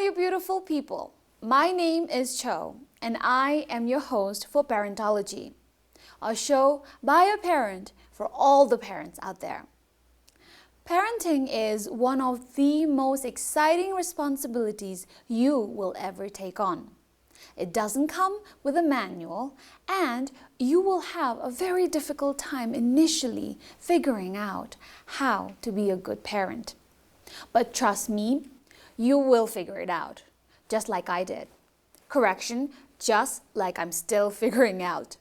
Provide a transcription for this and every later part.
you beautiful people. My name is Cho and I am your host for Parentology, a show by a parent for all the parents out there. Parenting is one of the most exciting responsibilities you will ever take on. It doesn't come with a manual, and you will have a very difficult time initially figuring out how to be a good parent. But trust me, you will figure it out, just like I did. Correction, just like I'm still figuring out.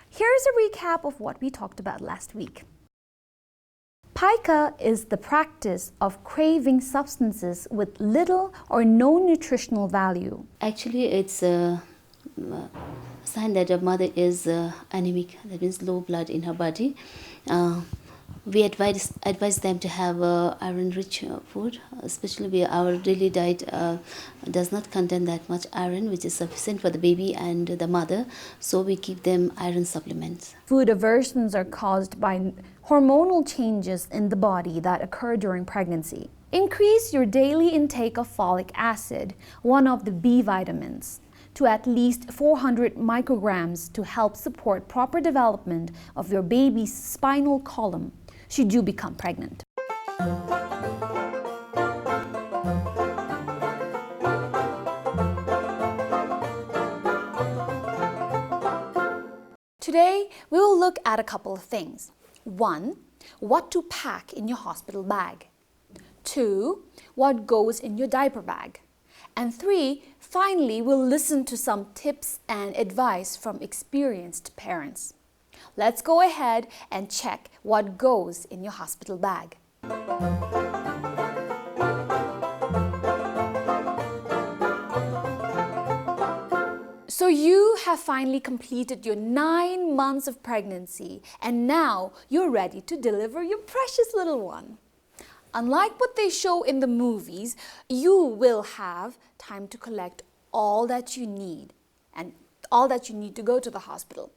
Here's a recap of what we talked about last week. Pica is the practice of craving substances with little or no nutritional value. Actually, it's a sign that a mother is anemic, that means low blood in her body. We advise them to have iron-rich food, especially where our daily diet does not contain that much iron, which is sufficient for the baby and the mother. So we give them iron supplements. Food aversions are caused by hormonal changes in the body that occur during pregnancy. Increase your daily intake of folic acid, one of the B vitamins, to at least 400 micrograms to help support proper development of your baby's spinal column should you become pregnant. Today, we will look at a couple of things. 1. What to pack in your hospital bag. 2. What goes in your diaper bag. And 3. Finally, we'll listen to some tips and advice from experienced parents. Let's go ahead and check what goes in your hospital bag. So you have finally completed your 9 months of pregnancy and now you're ready to deliver your precious little one. Unlike what they show in the movies, you will have time to collect all that you need and all that you need to go to the hospital.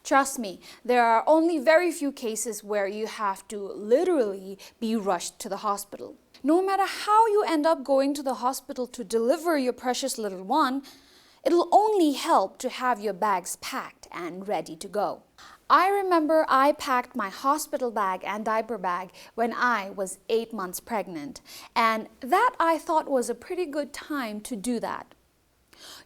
Trust me, there are only very few cases where you have to literally be rushed to the hospital. No matter how you end up going to the hospital to deliver your precious little one, it'll only help to have your bags packed and ready to go. I remember I packed my hospital bag and diaper bag when I was 8 months pregnant, and that I thought was a pretty good time to do that.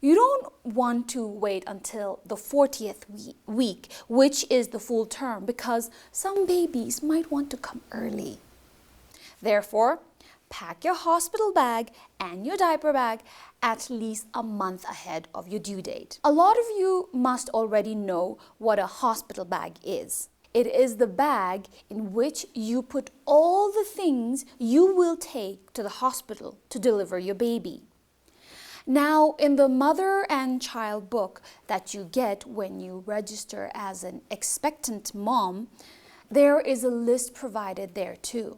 You don't want to wait until the 40th week, which is the full term, because some babies might want to come early. Therefore, pack your hospital bag and your diaper bag at least a month ahead of your due date. A lot of you must already know what a hospital bag is. It is the bag in which you put all the things you will take to the hospital to deliver your baby. Now, in the mother and child book that you get when you register as an expectant mom, there is a list provided there too.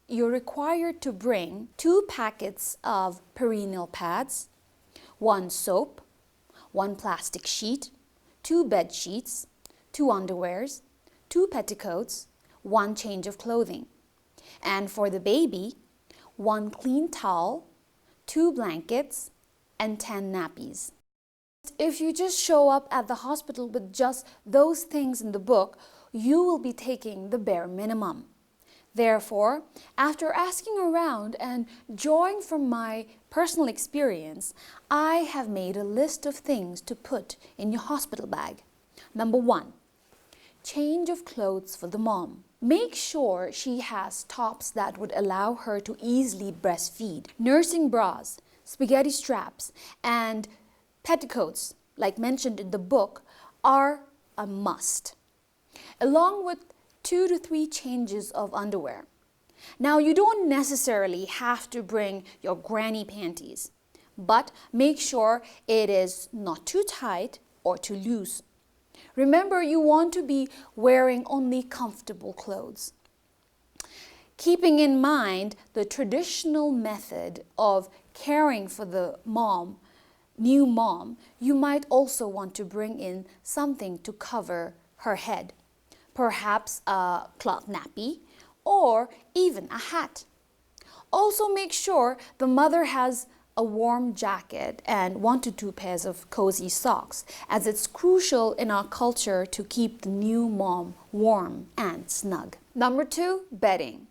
You're required to bring 2 packets of perineal pads, 1 soap, 1 plastic sheet, 2 bed sheets, 2 underwears, 2 petticoats, 1 change of clothing. And for the baby, 1 clean towel, 2 blankets, and 10 nappies. If you just show up at the hospital with just those things in the book, you will be taking the bare minimum. Therefore, after asking around and drawing from my personal experience, I have made a list of things to put in your hospital bag. Number 1, change of clothes for the mom. Make sure she has tops that would allow her to easily breastfeed. Nursing bras, spaghetti straps, and petticoats, like mentioned in the book, are a must, along with 2 to 3 changes of underwear. Now, you don't necessarily have to bring your granny panties, but make sure it is not too tight or too loose. Remember, you want to be wearing only comfortable clothes. Keeping in mind the traditional method of caring for the new mom, you might also want to bring in something to cover her head. Perhaps a cloth nappy or even a hat. Also make sure the mother has a warm jacket and 1 to 2 pairs of cozy socks, as it's crucial in our culture to keep the new mom warm and snug. Number 2, bedding.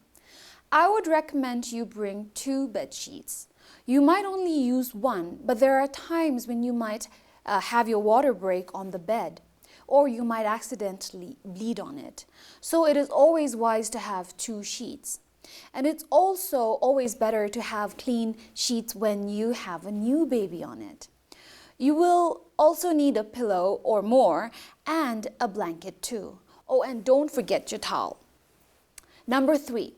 I would recommend you bring 2 bed sheets. You might only use one, but there are times when you might have your water break on the bed, or you might accidentally bleed on it. So it is always wise to have 2 sheets. And it's also always better to have clean sheets when you have a new baby on it. You will also need a pillow or more and a blanket too. Oh, and don't forget your towel. Number 3,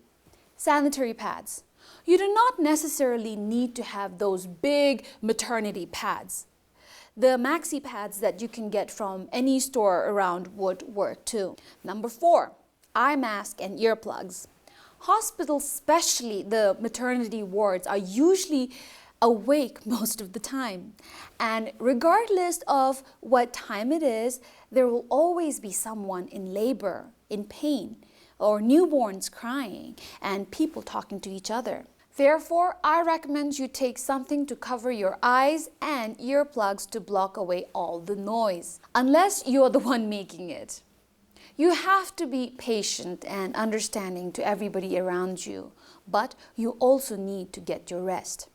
sanitary pads. You do not necessarily need to have those big maternity pads. The maxi pads that you can get from any store around would work too. Number 4, eye mask and earplugs. Hospitals, especially the maternity wards, are usually awake most of the time. And regardless of what time it is, there will always be someone in labor, in pain, or newborns crying, and people talking to each other. Therefore, I recommend you take something to cover your eyes and earplugs to block away all the noise, unless you're the one making it. You have to be patient and understanding to everybody around you, but you also need to get your rest.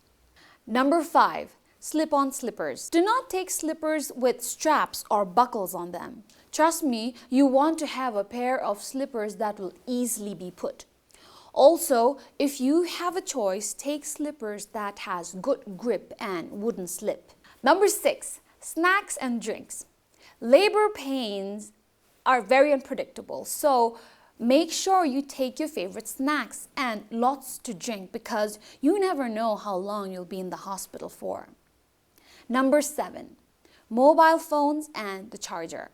Number 5, slip-on slippers. Do not take slippers with straps or buckles on them. Trust me, you want to have a pair of slippers that will easily be put. Also, if you have a choice, take slippers that has good grip and wouldn't slip. Number 6, snacks and drinks. Labor pains are very unpredictable, so make sure you take your favorite snacks and lots to drink, because you never know how long you'll be in the hospital for. Number 7, mobile phones and the charger.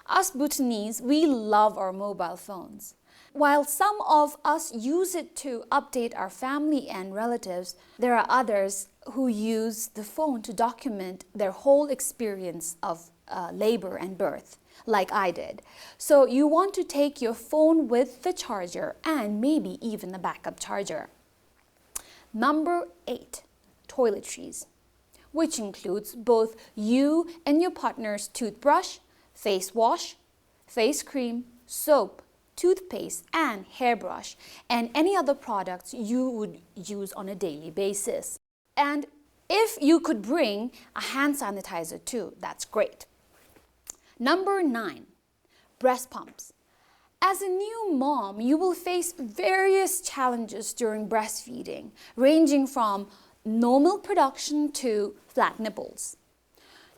Us Bhutanese, we love our mobile phones. While some of us use it to update our family and relatives, there are others who use the phone to document their whole experience of labor and birth, like I did. So you want to take your phone with the charger and maybe even a backup charger. Number 8, toiletries, which includes both you and your partner's toothbrush, face wash, face cream, soap, toothpaste and hairbrush, and any other products you would use on a daily basis. And if you could bring a hand sanitizer too, that's great. Number 9, breast pumps. As a new mom, you will face various challenges during breastfeeding, ranging from no milk production to flat nipples.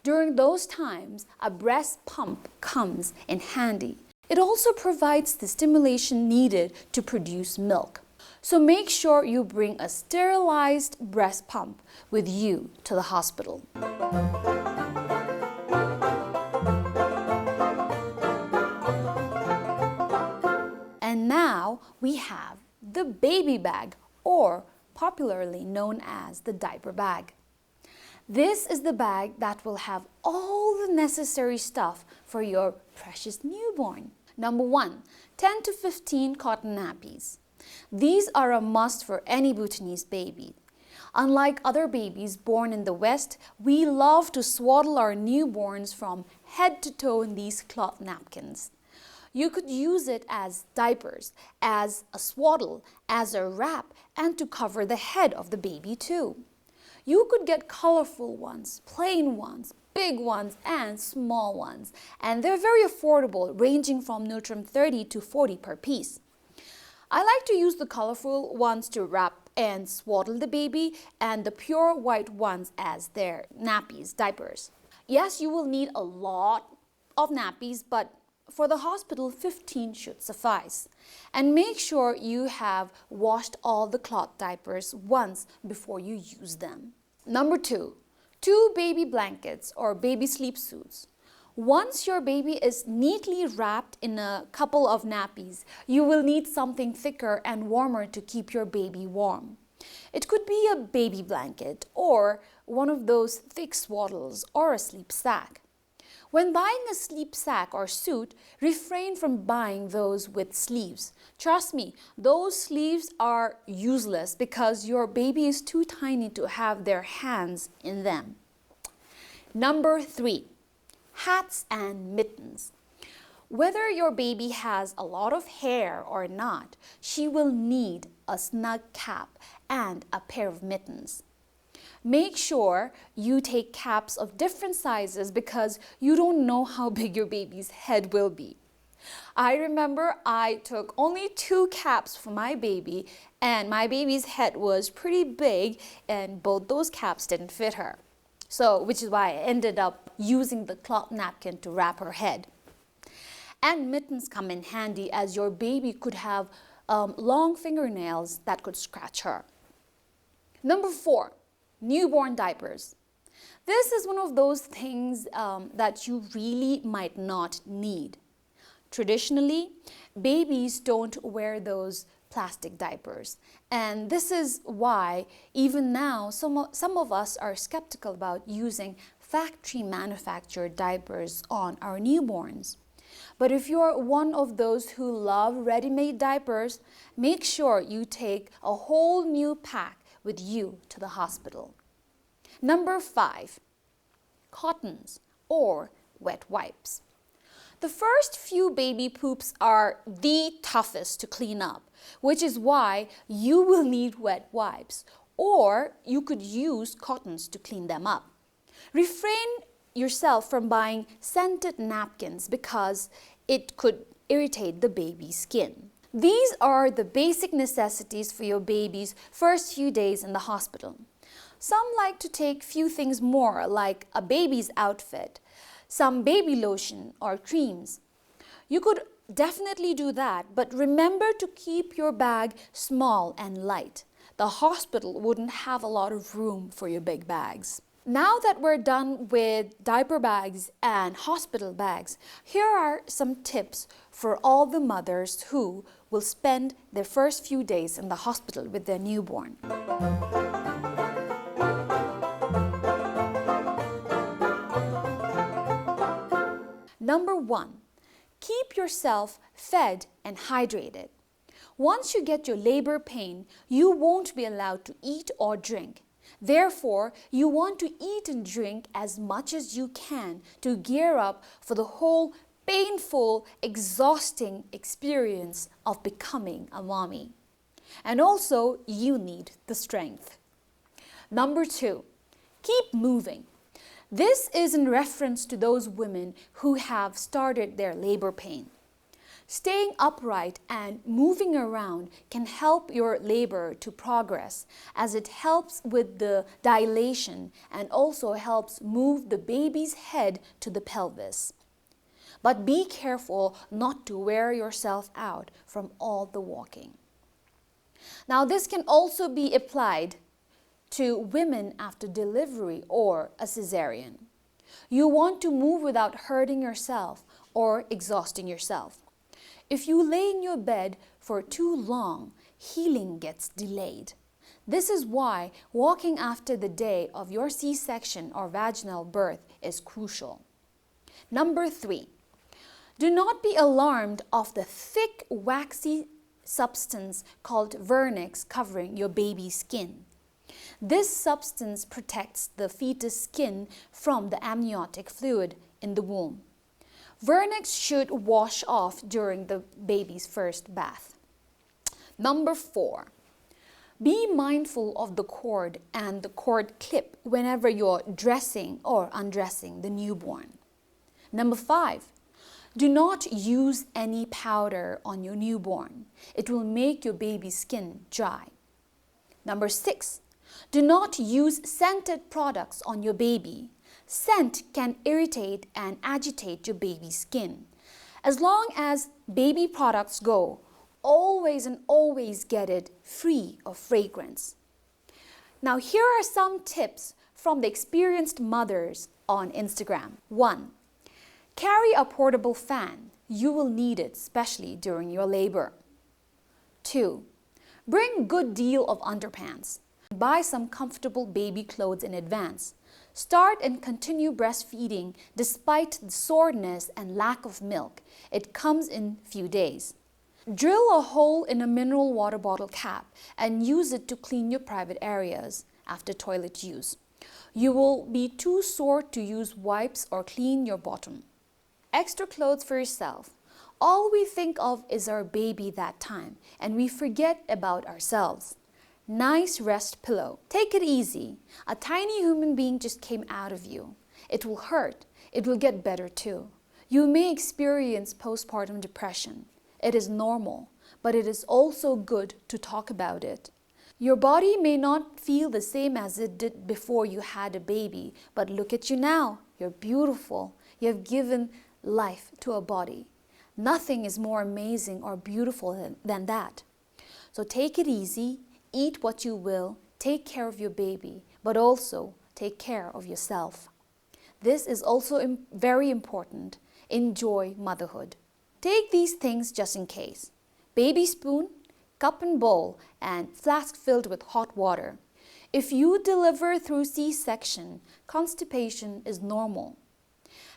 During those times, a breast pump comes in handy. It also provides the stimulation needed to produce milk. So make sure you bring a sterilized breast pump with you to the hospital. And now we have the baby bag, or popularly known as the diaper bag. This is the bag that will have all the necessary stuff for your precious newborn. Number 1, 10 to 15 cotton nappies. These are a must for any Bhutanese baby. Unlike other babies born in the West, we love to swaddle our newborns from head to toe in these cloth napkins. You could use it as diapers, as a swaddle, as a wrap, and to cover the head of the baby too. You could get colorful ones, plain ones, big ones, and small ones. And they're very affordable, ranging from Nutrim 30 to 40 per piece. I like to use the colorful ones to wrap and swaddle the baby, and the pure white ones as their nappies, diapers. Yes, you will need a lot of nappies, but for the hospital, 15 should suffice. And make sure you have washed all the cloth diapers once before you use them. Number 2, 2 baby blankets or baby sleep suits. Once your baby is neatly wrapped in a couple of nappies, you will need something thicker and warmer to keep your baby warm. It could be a baby blanket or one of those thick swaddles or a sleep sack. When buying a sleep sack or suit, refrain from buying those with sleeves. Trust me, those sleeves are useless because your baby is too tiny to have their hands in them. Number 3, hats and mittens. Whether your baby has a lot of hair or not, she will need a snug cap and a pair of mittens. Make sure you take caps of different sizes because you don't know how big your baby's head will be. I remember I took only 2 caps for my baby and my baby's head was pretty big and both those caps didn't fit her. So, which is why I ended up using the cloth napkin to wrap her head. And mittens come in handy as your baby could have long fingernails that could scratch her. Number 4, newborn diapers. This is one of those things that you really might not need. Traditionally, babies don't wear those plastic diapers. And this is why even now some of us are skeptical about using factory manufactured diapers on our newborns. But if you're one of those who love ready-made diapers, make sure you take a whole new pack with you to the hospital. Number 5, cottons or wet wipes. The first few baby poops are the toughest to clean up, which is why you will need wet wipes, or you could use cottons to clean them up. Refrain yourself from buying scented napkins because it could irritate the baby's skin. These are the basic necessities for your baby's first few days in the hospital. Some like to take few things more, like a baby's outfit, some baby lotion or creams. You could definitely do that, but remember to keep your bag small and light. The hospital wouldn't have a lot of room for your big bags. Now that we're done with diaper bags and hospital bags, here are some tips for all the mothers who will spend their first few days in the hospital with their newborn. Number 1, keep yourself fed and hydrated. Once you get your labor pain, you won't be allowed to eat or drink. Therefore, you want to eat and drink as much as you can to gear up for the whole painful, exhausting experience of becoming a mommy. And also, you need the strength. Number 2, keep moving. This is in reference to those women who have started their labor pain. Staying upright and moving around can help your labor to progress as it helps with the dilation and also helps move the baby's head to the pelvis. But be careful not to wear yourself out from all the walking. Now, this can also be applied to women after delivery or a cesarean. You want to move without hurting yourself or exhausting yourself. If you lay in your bed for too long, healing gets delayed. This is why walking after the day of your C-section or vaginal birth is crucial. Number 3, do not be alarmed of the thick, waxy substance called vernix covering your baby's skin. This substance protects the fetus skin from the amniotic fluid in the womb. Vernix should wash off during the baby's first bath. Number 4, be mindful of the cord and the cord clip whenever you're dressing or undressing the newborn. Number 5, do not use any powder on your newborn. It will make your baby's skin dry. Number 6, do not use scented products on your baby. Scent can irritate and agitate your baby's skin. As long as baby products go, always and always get it free of fragrance. Now, here are some tips from the experienced mothers on Instagram. 1, carry a portable fan. You will need it, especially during your labor. 2, bring good deal of underpants. Buy some comfortable baby clothes in advance. Start and continue breastfeeding despite the soreness and lack of milk. It comes in few days. Drill a hole in a mineral water bottle cap and use it to clean your private areas after toilet use. You will be too sore to use wipes or clean your bottom. Extra clothes for yourself. All we think of is our baby that time, and we forget about ourselves. Nice rest pillow. Take it easy. A tiny human being just came out of you. It will hurt. It will get better too. You may experience postpartum depression. It is normal, but it is also good to talk about it. Your body may not feel the same as it did before you had a baby, but look at you now. You're beautiful. You have given life to a body. Nothing is more amazing or beautiful than that. So take it easy, eat what you will, take care of your baby, but also take care of yourself. This is also very important. Enjoy motherhood. Take these things just in case. Baby spoon, cup and bowl, and flask filled with hot water. If you deliver through C-section, constipation is normal.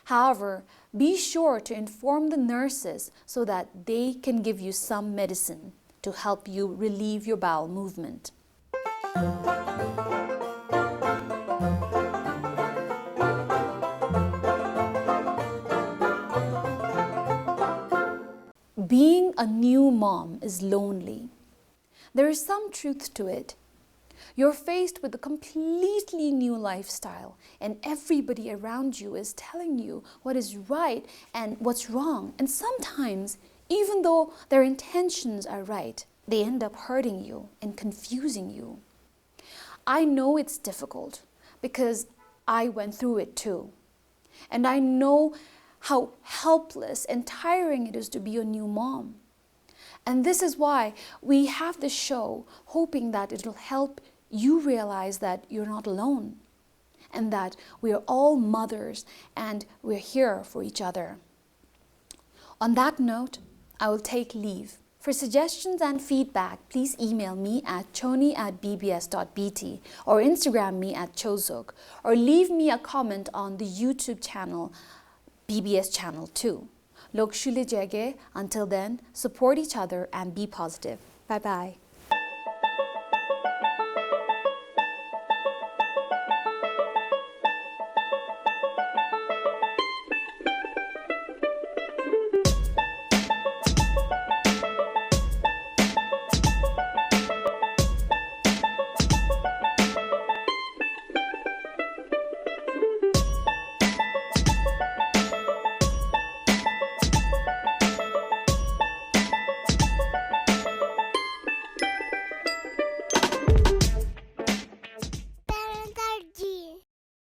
However, be sure to inform the nurses so that they can give you some medicine to help you relieve your bowel movement. Being a new mom is lonely. There is some truth to it. You're faced with a completely new lifestyle, and everybody around you is telling you what is right and what's wrong. And sometimes, even though their intentions are right, they end up hurting you and confusing you. I know it's difficult because I went through it too. And I know how helpless and tiring it is to be a new mom. And this is why we have this show, hoping that it'll help you realize that you're not alone and that we are all mothers and we're here for each other. On that note, I will take leave. For suggestions and feedback, please email me at choni@bbs.bt or Instagram me at chozok, or leave me a comment on the YouTube channel BBS channel 2. Lok shule jage. Until then, support each other and be positive. Bye bye.